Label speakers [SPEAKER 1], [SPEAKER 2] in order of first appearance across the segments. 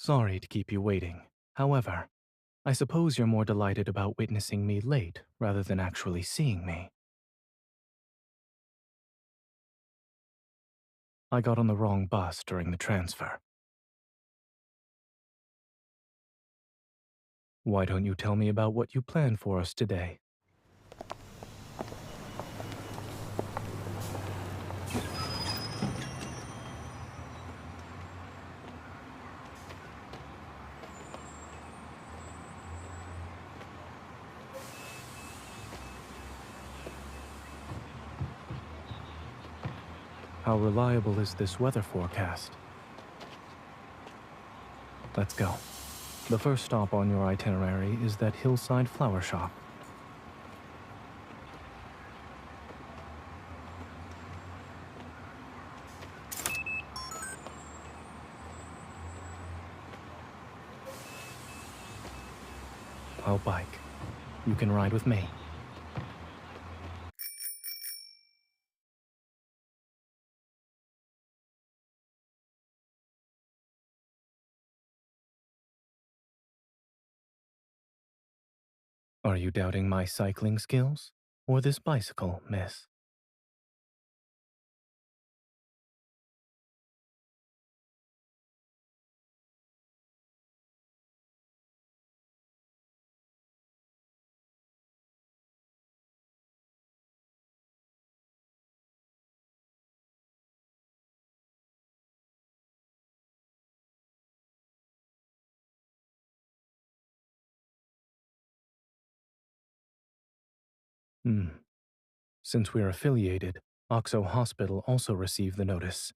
[SPEAKER 1] Sorry to keep you waiting. However, I suppose you're more delighted about witnessing me late rather than actually seeing me. I got on the wrong bus during the transfer. Why don't you tell me about what you planned for us today? How reliable is this weather forecast? Let's go. The first stop on your itinerary is that hillside flower shop. I'll bike. You can ride with me. Are you doubting my cycling skills? Or this bicycle, miss? Hmm. Since we're affiliated, Oxo Hospital also received the notice.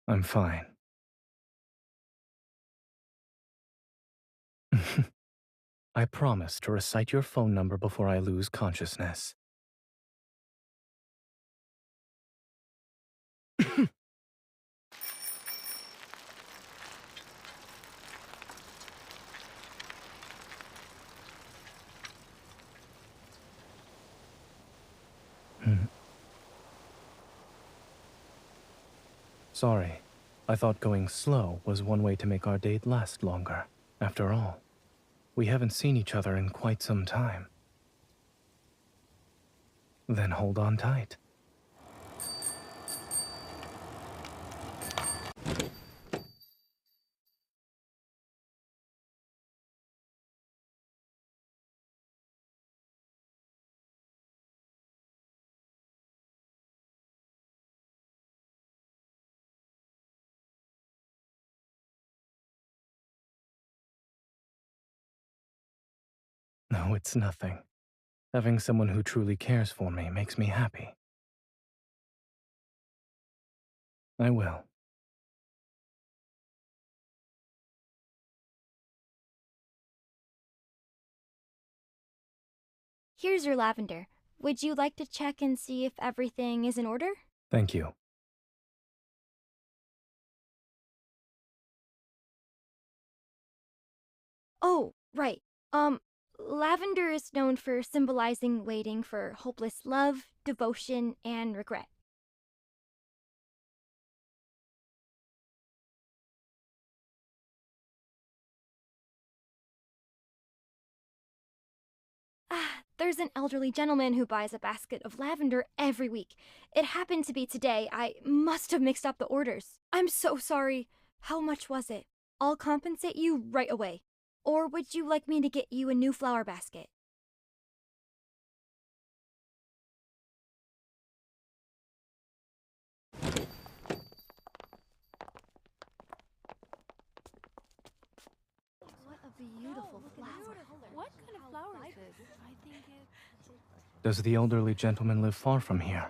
[SPEAKER 1] I'm fine. I promise to recite your phone number before I lose consciousness. Sorry. I thought going slow was one way to make our date last longer. After all, we haven't seen each other in quite some time. Then hold on tight. No, it's nothing. Having someone who truly cares for me makes me happy. I will.
[SPEAKER 2] Here's your lavender. Would you like to check and see if everything is in order?
[SPEAKER 1] Thank you.
[SPEAKER 2] Oh, right. Lavender is known for symbolizing waiting for hopeless love, devotion, and regret. Ah, there's an elderly gentleman who buys a basket of lavender every week. It happened to be today. I must have mixed up the orders. I'm so sorry. How much was it? I'll compensate you right away. Or would you like me to get you a new flower basket? What a beautiful flower.
[SPEAKER 3] What kind of flower is this? I think it's...
[SPEAKER 1] Does the elderly gentleman live far from here?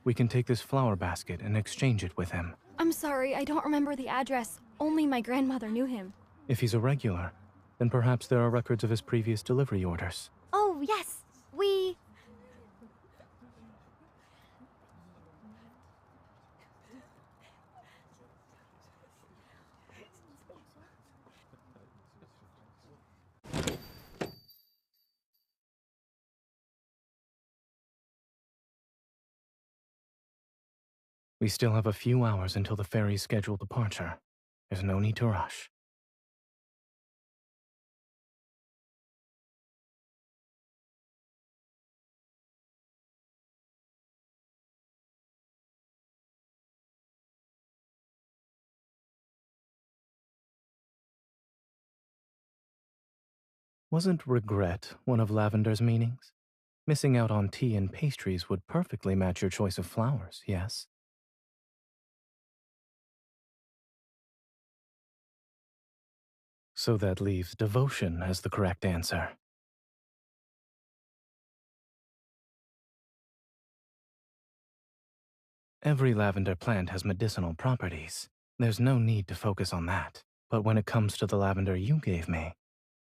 [SPEAKER 1] We can take this flower basket and exchange it with him.
[SPEAKER 2] I'm sorry, I don't remember the address. Only my grandmother knew him.
[SPEAKER 1] If he's a regular, then perhaps there are records of his previous delivery orders.
[SPEAKER 2] Oh, yes. We...
[SPEAKER 1] We still have a few hours until the ferry's scheduled departure. There's no need to rush. Wasn't regret one of Lavender's meanings? Missing out on tea and pastries would perfectly match your choice of flowers, yes? So that leaves devotion as the correct answer. Every lavender plant has medicinal properties. There's no need to focus on that. But when it comes to the lavender you gave me,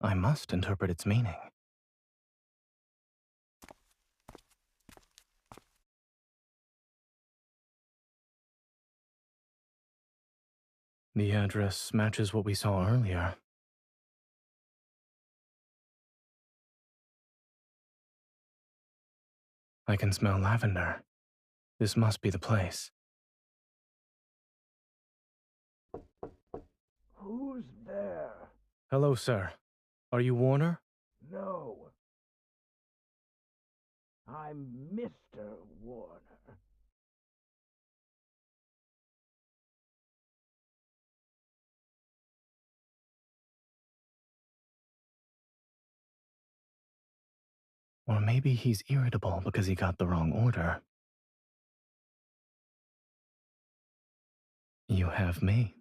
[SPEAKER 1] I must interpret its meaning. The address matches what we saw earlier. I can smell lavender. This must be the place.
[SPEAKER 4] Who's there?
[SPEAKER 1] Hello, sir. Are you Warner?
[SPEAKER 4] No. I'm Mr. Warner.
[SPEAKER 1] Or maybe he's irritable because he got the wrong order. You have me.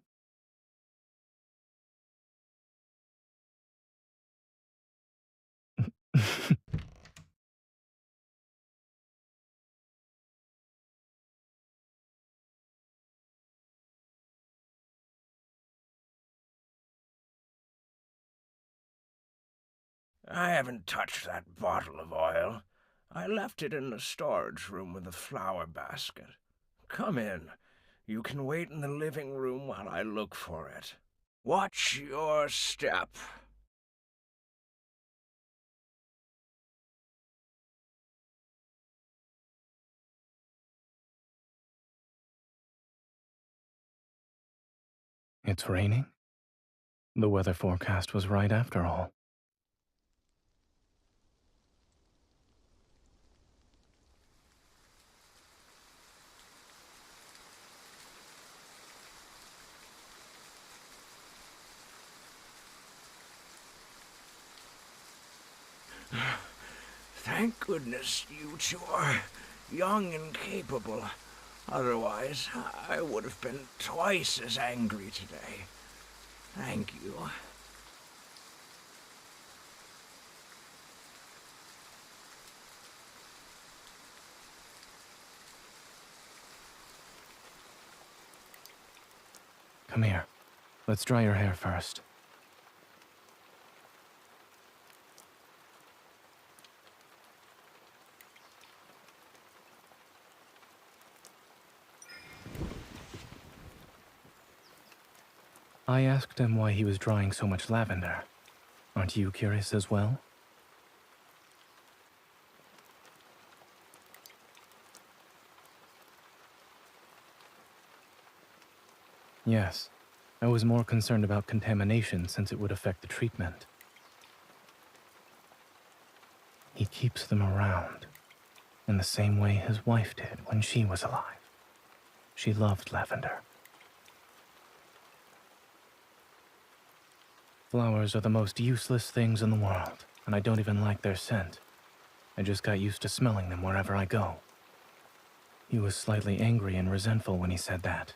[SPEAKER 4] I haven't touched that bottle of oil. I left it in the storage room with the flower basket. Come in. You can wait in the living room while I look for it. Watch your step.
[SPEAKER 1] It's raining? The weather forecast was right after all.
[SPEAKER 4] Thank goodness you two are young and capable. Otherwise, I would have been twice as angry today. Thank you.
[SPEAKER 1] Come here. Let's dry your hair first. I asked him why he was drying so much lavender. Aren't you curious as well? Yes. I was more concerned about contamination since it would affect the treatment. He keeps them around, in the same way his wife did when she was alive. She loved lavender. Flowers are the most useless things in the world, and I don't even like their scent. I just got used to smelling them wherever I go. He was slightly angry and resentful when he said that.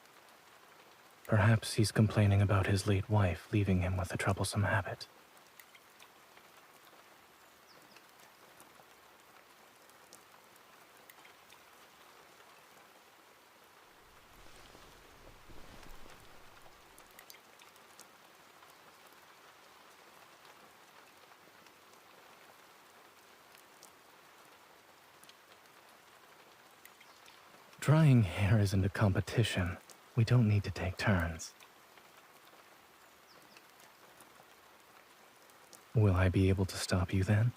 [SPEAKER 1] Perhaps he's complaining about his late wife leaving him with a troublesome habit. Drying hair isn't a competition. We don't need to take turns. Will I be able to stop you then?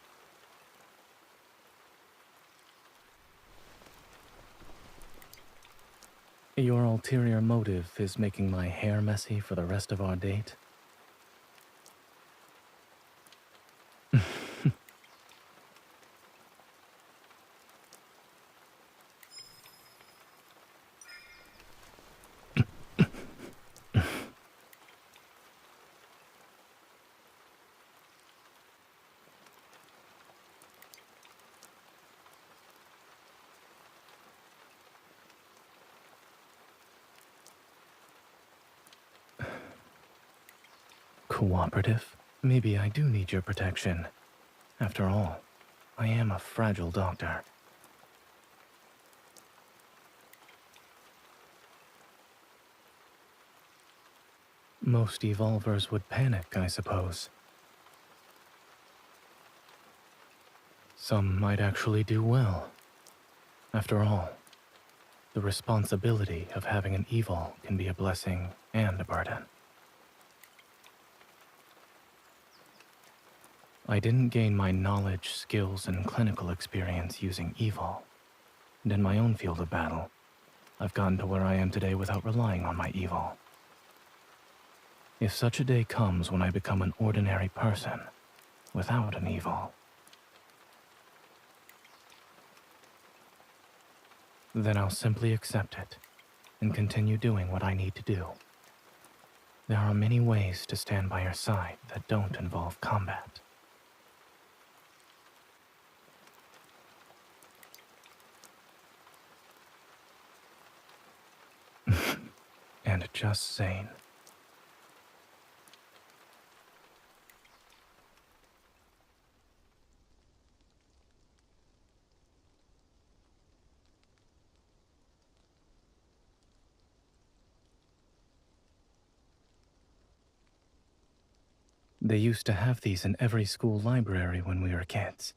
[SPEAKER 1] Your ulterior motive is making my hair messy for the rest of our date? Cooperative? Maybe I do need your protection. After all, I am a fragile doctor. Most evolvers would panic, I suppose. Some might actually do well. After all, the responsibility of having an evil can be a blessing and a burden. I didn't gain my knowledge, skills, and clinical experience using evil. And in my own field of battle, I've gotten to where I am today without relying on my evil. If such a day comes when I become an ordinary person, without an evil, then I'll simply accept it and continue doing what I need to do. There are many ways to stand by your side that don't involve combat. And just Zayne. They used to have these in every school library when we were kids.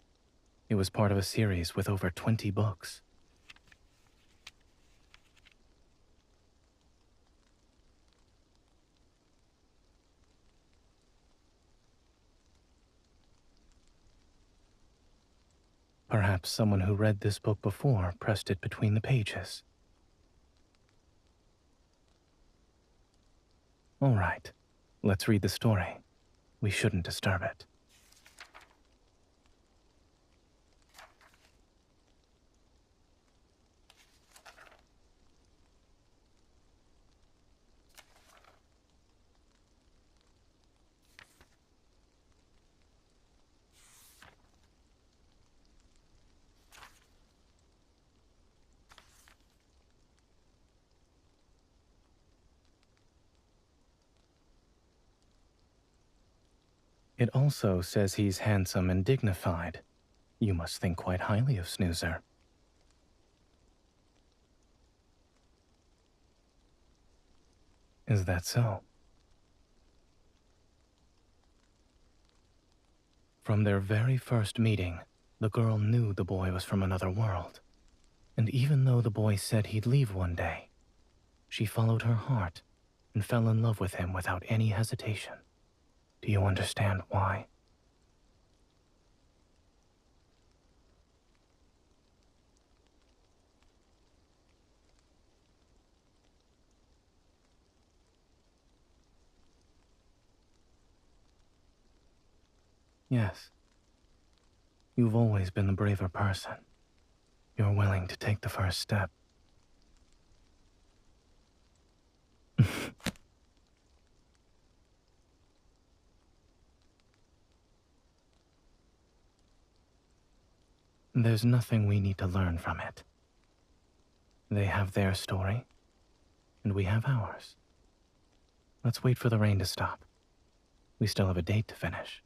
[SPEAKER 1] It was part of a series with over 20 books. Perhaps someone who read this book before pressed it between the pages. All right, let's read the story. We shouldn't disturb it. It also says he's handsome and dignified. You must think quite highly of Snoozer. Is that so? From their very first meeting, the girl knew the boy was from another world. And even though the boy said he'd leave one day, she followed her heart and fell in love with him without any hesitation. Do you understand why? Yes. You've always been the braver person. You're willing to take the first step. There's nothing we need to learn from it. They have their story, and we have ours. Let's wait for the rain to stop. We still have a date to finish.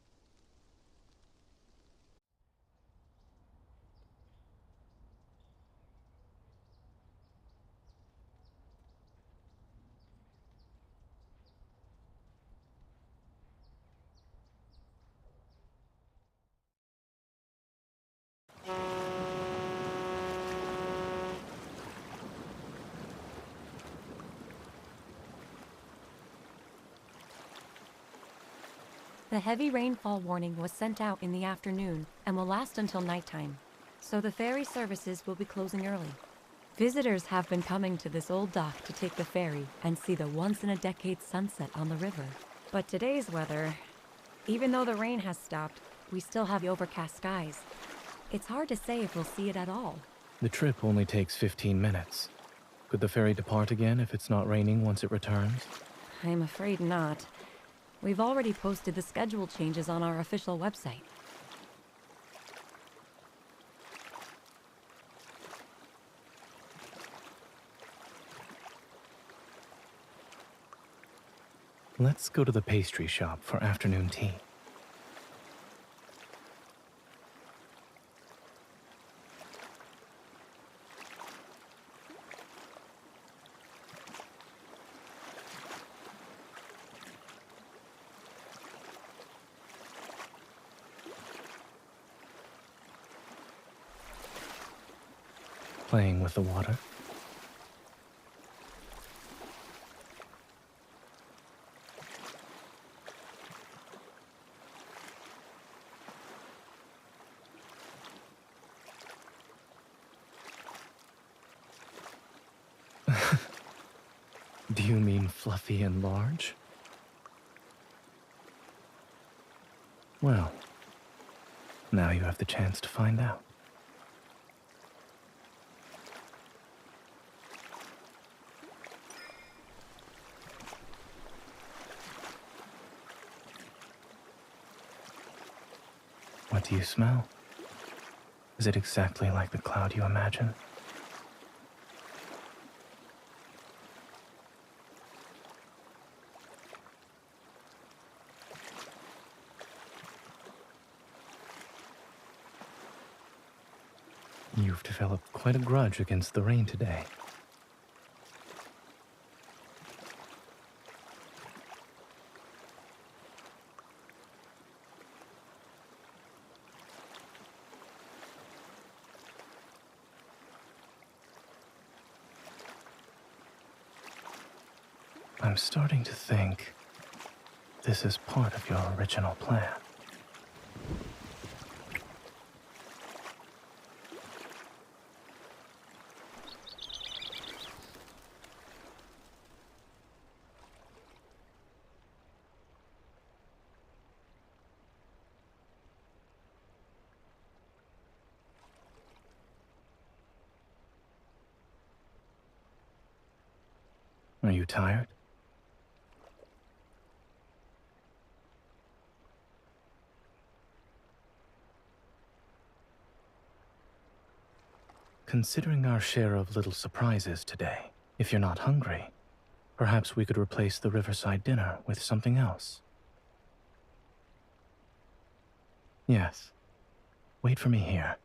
[SPEAKER 5] The heavy rainfall warning was sent out in the afternoon and will last until nighttime, so the ferry services will be closing early. Visitors have been coming to this old dock to take the ferry and see the once-in-a-decade sunset on the river. But today's weather, even though the rain has stopped, we still have overcast skies. It's hard to say if we'll see it at all.
[SPEAKER 1] The trip only takes 15 minutes. Could the ferry depart again if it's not raining once it returns?
[SPEAKER 5] I'm afraid not. We've already posted the schedule changes on our official website.
[SPEAKER 1] Let's go to the pastry shop for afternoon tea. Playing with the water. Do you mean fluffy and large? Well, now you have the chance to find out. What do you smell? Is it exactly like the cloud you imagine? You've developed quite a grudge against the rain today. I'm starting to think this is part of your original plan. Are you tired? Considering our share of little surprises today, if you're not hungry, perhaps we could replace the riverside dinner with something else. Yes. Wait for me here.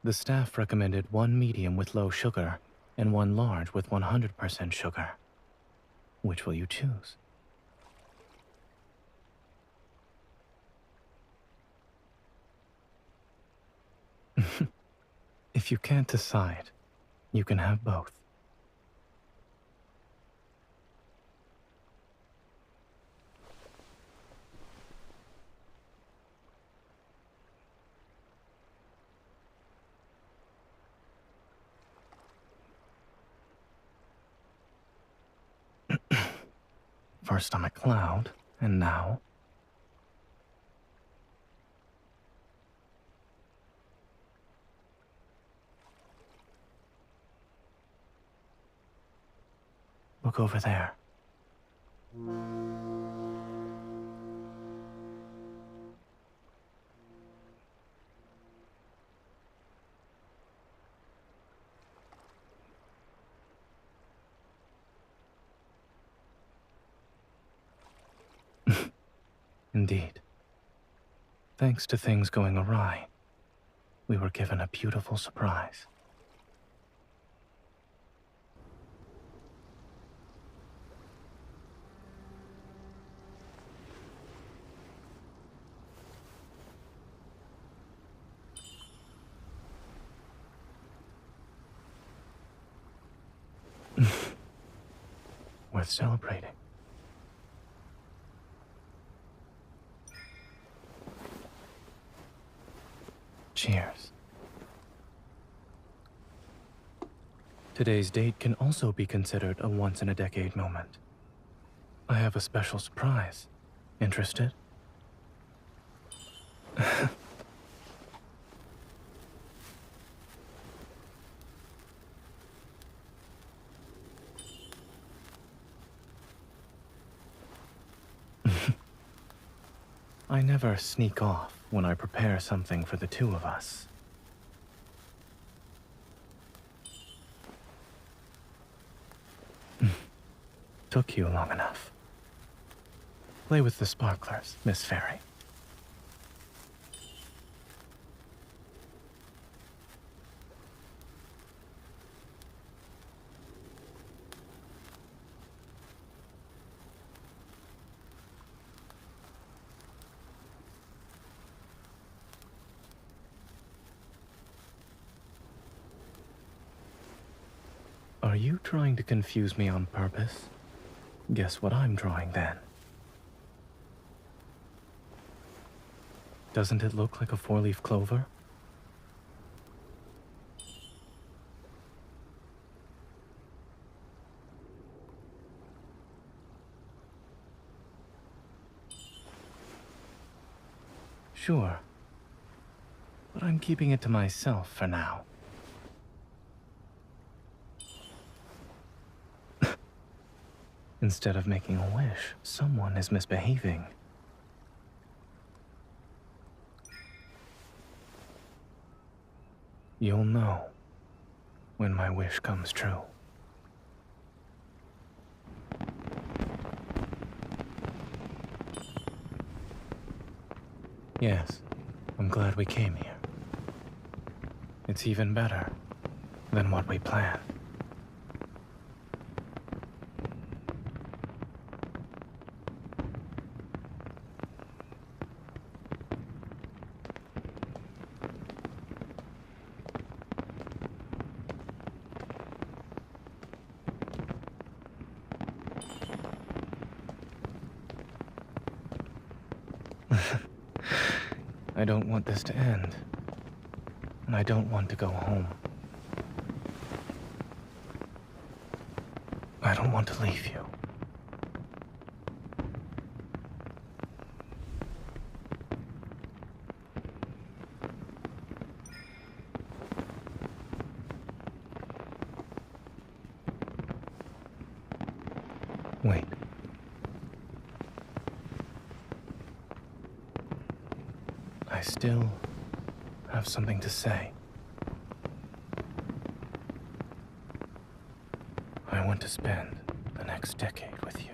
[SPEAKER 1] The staff recommended one medium with low sugar and one large with 100% sugar. Which will you choose? If you can't decide, you can have both. First I'm a cloud, and now... Look over there. Indeed. Thanks to things going awry, we were given a beautiful surprise. Worth celebrating. Cheers. Today's date can also be considered a once-in-a-decade moment. I have a special surprise. Interested? I never sneak off when I prepare something for the two of us. Took you long enough. Play with the sparklers, Miss Fairy. Are you trying to confuse me on purpose? Guess what I'm drawing then. Doesn't it look like a four-leaf clover? Sure. But I'm keeping it to myself for now. Instead of making a wish, someone is misbehaving. You'll know when my wish comes true. Yes, I'm glad we came here. It's even better than what we planned. I don't want this to end, and I don't want to go home. I don't want to leave you. Wait. I still have something to say. I want to spend the next decade with you.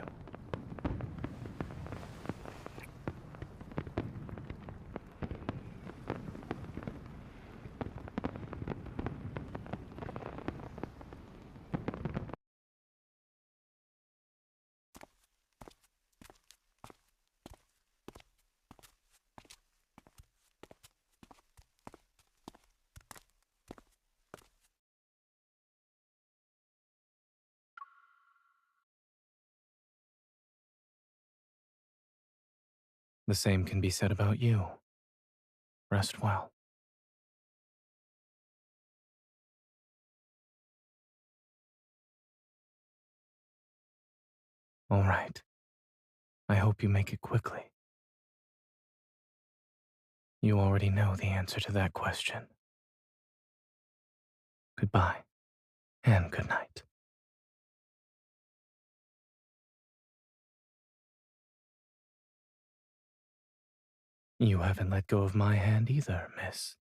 [SPEAKER 1] The same can be said about you. Rest well. All right. I hope you make it quickly. You already know the answer to that question. Goodbye, and good night. You haven't let go of my hand either, miss.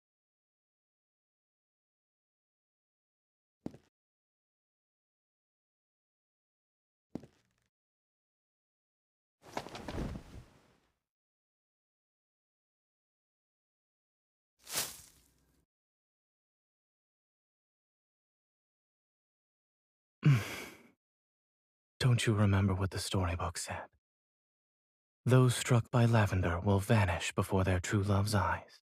[SPEAKER 1] Don't you remember what the storybook said? Those struck by lavender will vanish before their true love's eyes.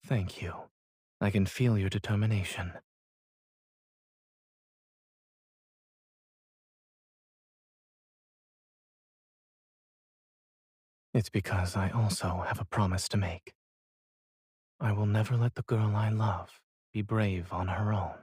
[SPEAKER 1] Thank you. I can feel your determination. It's because I also have a promise to make. I will never let the girl I love be brave on her own.